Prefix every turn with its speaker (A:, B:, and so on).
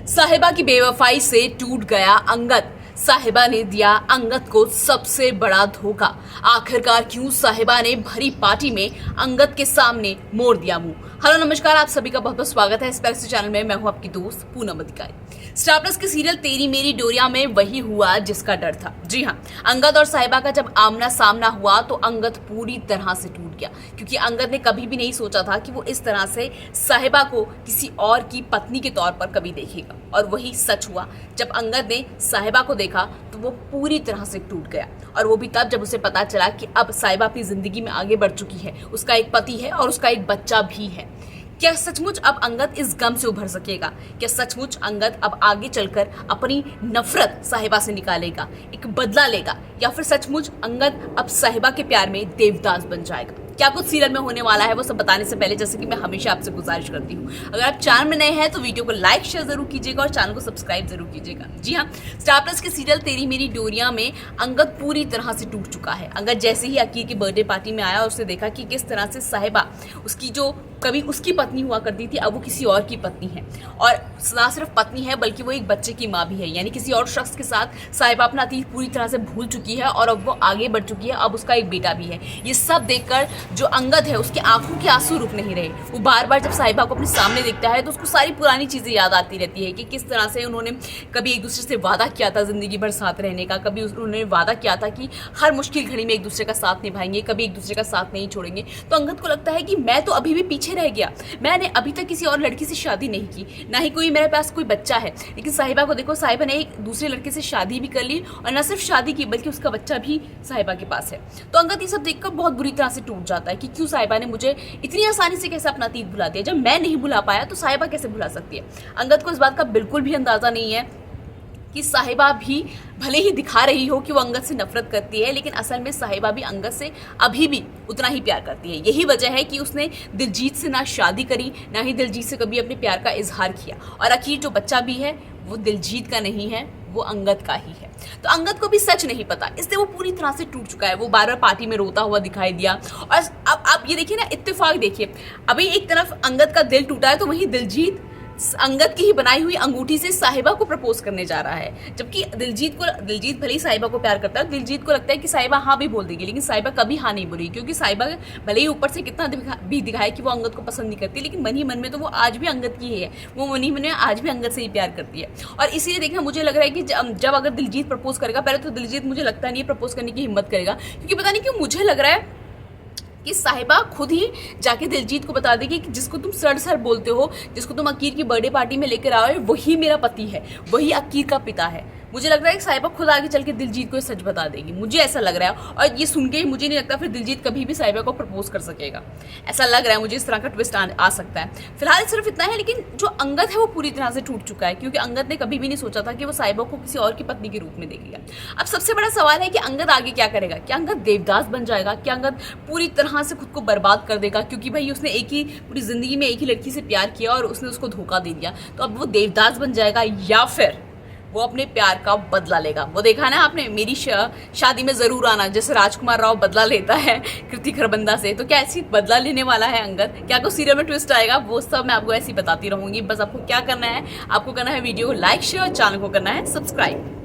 A: साहिबा की बेवफाई से टूट गया अंगद। साहिबा ने दिया अंगद को सबसे बड़ा धोखा। आखिरकार क्यों साहिबा ने भरी पार्टी में अंगद के सामने मोड़ दिया मुंह। हेलो नमस्कार, आप सभी का बहुत बहुत स्वागत है इस पैसे चैनल में। मैं हूं आपकी दोस्त पूनम अधिकारी। स्टार प्लस के सीरियल तेरी मेरी डोरिया में वही हुआ जिसका डर था। जी हाँ, अंगद और साहिबा का जब आमना सामना हुआ तो अंगद पूरी तरह से टूट गया, क्योंकि अंगद ने कभी भी नहीं सोचा था कि वो इस तरह से साहिबा को किसी और की पत्नी के तौर पर कभी देखेगा। और वही सच हुआ। जब अंगद ने साहिबा को देखा तो वो पूरी तरह से टूट गया, और वो भी तब जब उसे पता चला कि अब साहिबा अपनी जिंदगी में आगे बढ़ चुकी है। उसका एक पति है और उसका एक बच्चा भी है। क्या सचमुच अब अंगद इस गम से उभर सकेगा? क्या सचमुच अंगद अब आगे चलकर अपनी नफरत साहिबा से निकालेगा, एक बदला लेगा, या फिर सचमुच अंगद अब साहिबा के प्यार में देवदास बन जाएगा? क्या कुछ सीरियल में होने वाला है वो सब बताने से पहले, जैसे कि मैं हमेशा आपसे गुजारिश करती हूँ, अगर आप चैनल में नए हैं तो वीडियो को लाइक शेयर जरूर कीजिएगा और चैनल को सब्सक्राइब जरूर कीजिएगा। जी हाँ, स्टार प्लस के सीरियल तेरी मेरी डोरिया में अंगद पूरी तरह से टूट चुका है। अंगद जैसे ही अकीर की बर्थडे पार्टी में आया और उसने देखा कि किस तरह से साहिबा, उसकी जो कभी उसकी पत्नी हुआ करती थी, अब वो किसी और की पत्नी है, और ना सिर्फ पत्नी है बल्कि वो एक बच्चे की माँ भी है। यानी किसी और शख्स के साथ साहिबा अपना अतीत पूरी तरह से भूल चुकी है और अब वो आगे बढ़ चुकी है। अब उसका एक बेटा भी है। ये सब देखकर जो अंगद है उसकी आंखों के आंसू रुक नहीं रहे। वो बार बार जब साहिबा को अपने सामने देखता है तो उसको सारी पुरानी चीजें याद आती रहती है कि किस तरह से उन्होंने कभी एक दूसरे से वादा किया था जिंदगी भर साथ रहने का, कभी उन्होंने वादा किया था कि हर मुश्किल घड़ी में एक दूसरे का साथ निभाएंगे, कभी एक दूसरे का साथ नहीं छोड़ेंगे। तो अंगद को लगता है कि मैं तो अभी भी पीछे रह गया, मैंने अभी तक किसी और लड़की से शादी नहीं की, ना ही कोई मेरे पास कोई बच्चा है। लेकिन साहिबा को देखो, साहिबा ने एक दूसरे लड़के से शादी भी कर ली, और न सिर्फ शादी की बल्कि उसका बच्चा भी साहिबा के पास है। तो अंगद ये सब देखकर बहुत बुरी तरह से टूट जाता है कि क्यों साहिबा ने मुझे इतनी आसानी से कैसे अपना अतीत भुला दिया। जब मैं नहीं भुला पाया तो साहिबा कैसे भुला सकती है? अंगद को इस बात का बिल्कुल भी अंदाजा नहीं है कि साहिबा भी भले ही दिखा रही हो कि वो अंगद से नफरत करती है, लेकिन असल में साहिबा भी अंगद से अभी भी उतना ही प्यार करती है। यही वजह है कि उसने दिलजीत से ना शादी करी, ना ही दिलजीत से कभी अपने प्यार का इजहार किया। और आखिर जो बच्चा भी है वो दिलजीत का नहीं है, वो अंगद का ही है। तो अंगद को भी सच नहीं पता, इसलिए वो पूरी तरह से टूट चुका है। वो बार बार पार्टी में रोता हुआ दिखाई दिया। और अब आप ये देखिए ना, इत्तेफाक देखिए, अभी एक तरफ अंगद का दिल टूटा है तो वहीं दिलजीत अंगद की ही बनाई हुई अंगूठी से साहिबा को प्रपोज करने जा रहा है। जबकि दिलजीत भले ही साहिबा को प्यार करता है, दिलजीत को लगता है कि साहिबा हाँ भी बोल देगी, लेकिन साहिबा कभी हाँ नहीं बोलेगी, क्योंकि साहिबा भले ही ऊपर से कितना भी दिखाए कि वो अंगद को पसंद नहीं करती, लेकिन मन ही मन में तो वो आज भी अंगद की ही है। वो मन ही मन में आज भी अंगद से ही प्यार करती है। और इसीलिए देखना, मुझे लग रहा है कि जब अगर दिलजीत प्रपोज करेगा, पहले तो दिलजीत मुझे लगता नहीं है प्रपोज करने की हिम्मत करेगा, क्योंकि पता नहीं क्यों मुझे लग रहा है कि साहिबा खुद ही जाके दिलजीत को बता देगी कि जिसको तुम सर बोलते हो, जिसको तुम अकीर की बर्थडे पार्टी में लेकर आओ, वही मेरा पति है, वही अकीर का पिता है। मुझे लग रहा है कि साहिबा खुद आगे चल के दिलजीत को ये सच बता देगी, मुझे ऐसा लग रहा है। और ये सुन के मुझे नहीं लगता फिर दिलजीत कभी भी साहिबा को प्रपोज कर सकेगा। ऐसा लग रहा है मुझे, इस तरह का ट्विस्ट आ सकता है। फिलहाल सिर्फ इतना है, लेकिन जो अंगद है वो पूरी तरह से टूट चुका है, क्योंकि अंगद ने कभी भी नहीं सोचा था कि वो साहिबा को किसी और की पत्नी के रूप में देखेगा। अब सबसे बड़ा सवाल है कि अंगद आगे क्या करेगा? क्या अंगद देवदास बन जाएगा? क्या अंगद पूरी तरह से खुद को बर्बाद कर देगा? क्योंकि भाई उसने पूरी जिंदगी में एक ही लड़की से प्यार किया और उसने उसको धोखा दे दिया, तो अब वो देवदास बन जाएगा, या फिर वो अपने प्यार का बदला लेगा? वो देखा ना आपने, मेरी शादी में जरूर आना, जैसे राजकुमार राव बदला लेता है कृति खरबंदा से, तो क्या ऐसी बदला लेने वाला है अंगद? क्या कुछ सीरियल में ट्विस्ट आएगा? वो सब मैं आपको ऐसे ही बताती रहूंगी। बस आपको क्या करना है, आपको करना है वीडियो को लाइक शेयर और चैनल को करना है सब्सक्राइब।